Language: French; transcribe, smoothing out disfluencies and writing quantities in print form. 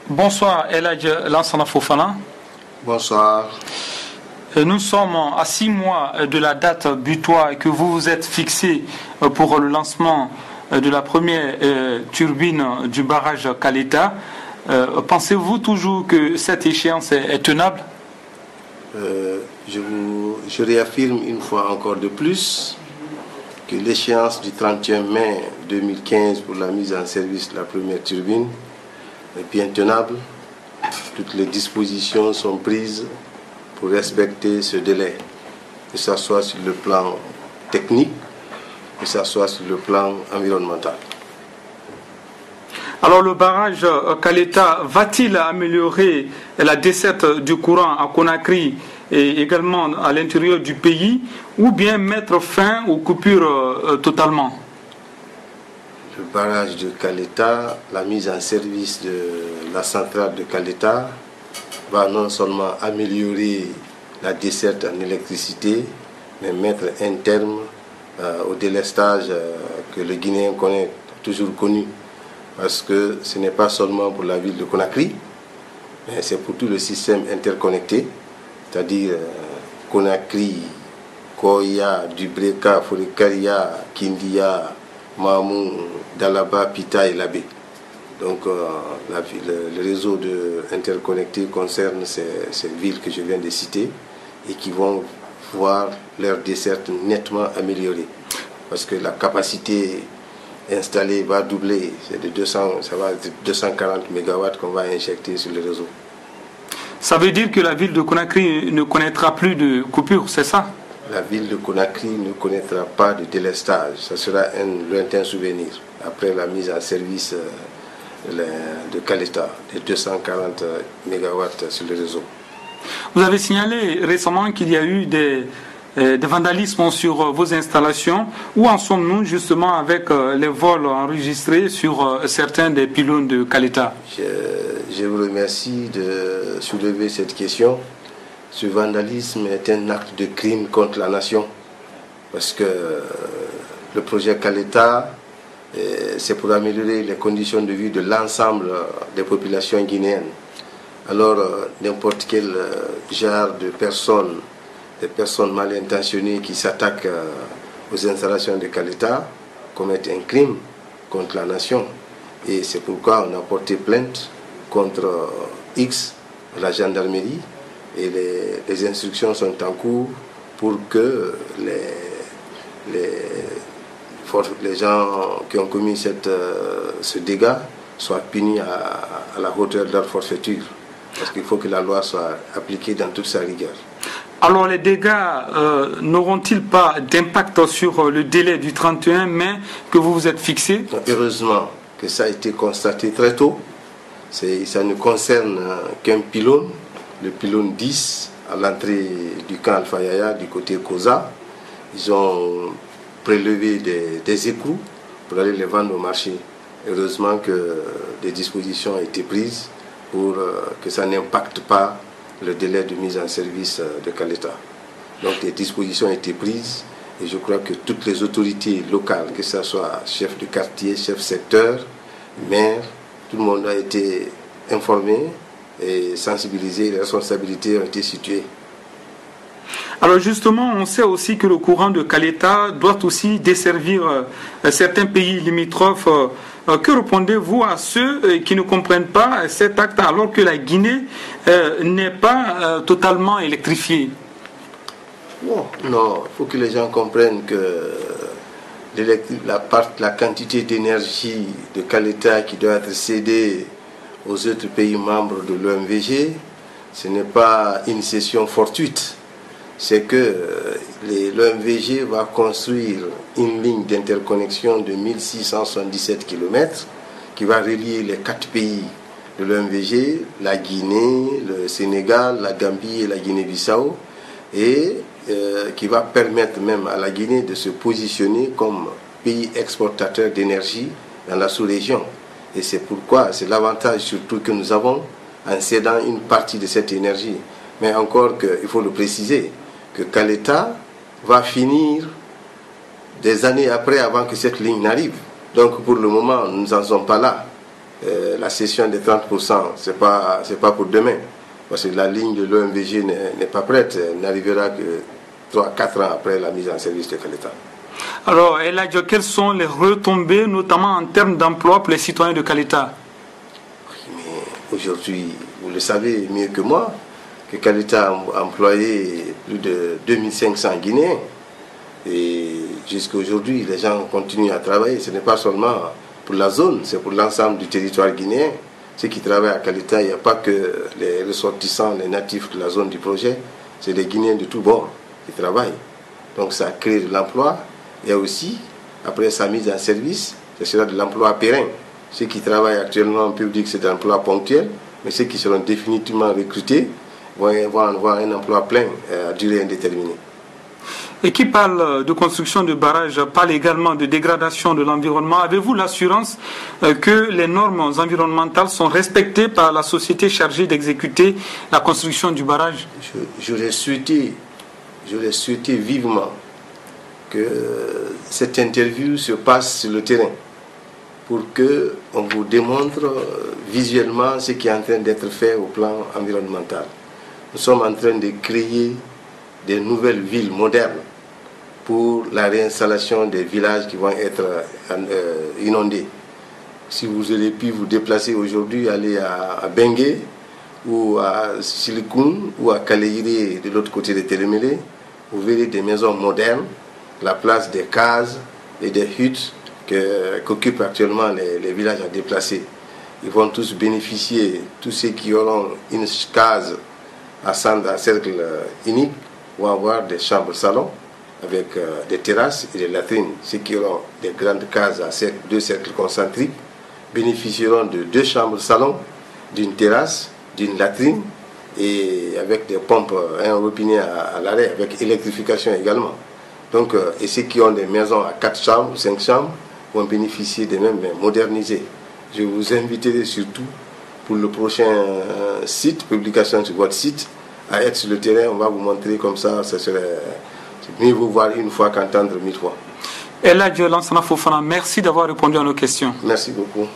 Bonsoir Eladj Lansana Fofana. Bonsoir. Nous sommes à 6 mois de la date butoir que vous vous êtes fixé pour le lancement de la première turbine du barrage Caleta. Pensez-vous toujours que cette échéance est tenable? Je réaffirme une fois encore de plus que l'échéance du 31 mai 2015 pour la mise en service de la première turbine est bien tenable. Toutes les dispositions sont prises pour respecter ce délai, que ce soit sur le plan technique, que ce soit sur le plan environnemental. Alors le barrage Caleta va-t-il améliorer la desserte du courant à Conakry et également à l'intérieur du pays, ou bien mettre fin aux coupures totalement? Le barrage de Caleta, la mise en service de la centrale de Caleta va non seulement améliorer la desserte en électricité, mais mettre un terme au délestage que le Guinéen connaît, toujours connu, parce que ce n'est pas seulement pour la ville de Conakry, mais c'est pour tout le système interconnecté, c'est-à-dire Conakry, Koya, Dubreka, Forikaria, Kindia, Mamou, Dalaba, Pita et Labé. Donc le réseau interconnecté concerne ces villes que je viens de citer et qui vont voir leur desserte nettement améliorée. Parce que la capacité installée va doubler, c'est de 200, ça va être 240 MW qu'on va injecter sur le réseau. Ça veut dire que la ville de Conakry ne connaîtra plus de coupure, c'est ça? La ville de Conakry ne connaîtra pas de délestage. Ça sera un lointain souvenir après la mise en service de Caleta, de 240 MW sur le réseau. Vous avez signalé récemment qu'il y a eu des vandalismes sur vos installations. Où en sommes-nous justement avec les vols enregistrés sur certains des pylônes de Caleta? Je vous remercie de soulever cette question. Ce vandalisme est un acte de crime contre la nation, parce que le projet Caleta, c'est pour améliorer les conditions de vie de l'ensemble des populations guinéennes. Alors, n'importe quel genre de personnes, des personnes mal intentionnées qui s'attaquent aux installations de Caleta, commettent un crime contre la nation. Et c'est pourquoi on a porté plainte contre X, la gendarmerie, et les instructions sont en cours pour que les gens qui ont commis ce dégât soient punis à la hauteur de leur forfaiture. Parce qu'il faut que la loi soit appliquée dans toute sa rigueur. Alors les dégâts n'auront-ils pas d'impact sur le délai du 31 mai que vous vous êtes fixé? Heureusement que ça a été constaté très tôt. Ça ne concerne qu'un pylône, le pylône 10 à l'entrée du camp Alpha Yaya du côté Koza. Ils ont prélevé des écrous pour aller les vendre au marché. Heureusement que des dispositions ont été prises pour que ça n'impacte pas le délai de mise en service de Caleta. Donc des dispositions ont été prises et je crois que toutes les autorités locales, que ce soit chef de quartier, chef secteur, maire, tout le monde a été informé et sensibilisé, les responsabilités ont été situées. Alors justement, on sait aussi que le courant de Caleta doit aussi desservir certains pays limitrophes. Que répondez-vous à ceux qui ne comprennent pas cet acte alors que la Guinée n'est pas totalement électrifiée? Non, il faut que les gens comprennent que la quantité d'énergie de Caleta qui doit être cédée aux autres pays membres de l'OMVG, ce n'est pas une cession fortuite. C'est que l'OMVG va construire une ligne d'interconnexion de 1677 km qui va relier les 4 pays de l'OMVG, la Guinée, le Sénégal, la Gambie et la Guinée-Bissau, et qui va permettre même à la Guinée de se positionner comme pays exportateur d'énergie dans la sous-région. Et c'est pourquoi, c'est l'avantage surtout que nous avons en cédant une partie de cette énergie. Mais encore il faut le préciser, que Caleta va finir des années après avant que cette ligne n'arrive. Donc pour le moment, nous n'en sommes pas là. la cession des 30%, ce n'est pas pour demain. Parce que la ligne de l'OMVG n'est pas prête. Elle n'arrivera que 3-4 ans après la mise en service de Caleta. Alors, Eladjo, quelles sont les retombées, notamment en termes d'emploi pour les citoyens de Caleta? Mais aujourd'hui, vous le savez mieux que moi, que Caleta a employé plus de 2500 Guinéens. Et jusqu'à aujourd'hui, les gens continuent à travailler. Ce n'est pas seulement pour la zone, c'est pour l'ensemble du territoire guinéen. Ceux qui travaillent à Caleta, il n'y a pas que les ressortissants, les natifs de la zone du projet, c'est les Guinéens de tous bords qui travaillent. Donc ça crée de l'emploi. Il y a aussi, après sa mise en service, ce sera de l'emploi périn. Ceux qui travaillent actuellement en public, c'est de l'emploi ponctuel, mais ceux qui seront définitivement recrutés vont avoir un emploi plein à durée indéterminée. Et qui parle de construction de barrages, parle également de dégradation de l'environnement. Avez-vous l'assurance que les normes environnementales sont respectées par la société chargée d'exécuter la construction du barrage? J'aurais souhaité vivement que cette interview se passe sur le terrain pour qu'on vous démontre visuellement ce qui est en train d'être fait au plan environnemental. Nous sommes en train de créer des nouvelles villes modernes pour la réinstallation des villages qui vont être inondés. Si vous aurez pu vous déplacer aujourd'hui, aller à Bengué ou à Silikoun ou à Kaleïré de l'autre côté de Télémélé, vous verrez des maisons modernes, la place des cases et des huttes qu'occupent actuellement les villages à déplacer. Ils vont tous bénéficier, tous ceux qui auront une case à cercle unique vont avoir des chambres-salons avec des terrasses et des latrines. Ceux qui auront des grandes cases à deux cercles concentriques bénéficieront de 2 chambres-salons, d'une terrasse, d'une latrine et avec des pompes, un robinet à l'arrêt, avec électrification également. Donc, et ceux qui ont des maisons à 4 chambres, 5 chambres, vont bénéficier des mêmes, mais modernisées. Je vous inviterai surtout pour le prochain site, publication sur votre site, à être sur le terrain. On va vous montrer comme ça, ça serait mieux vous voir une fois qu'entendre 1000 fois. Eladjo Lansana Fofana, merci d'avoir répondu à nos questions. Merci beaucoup.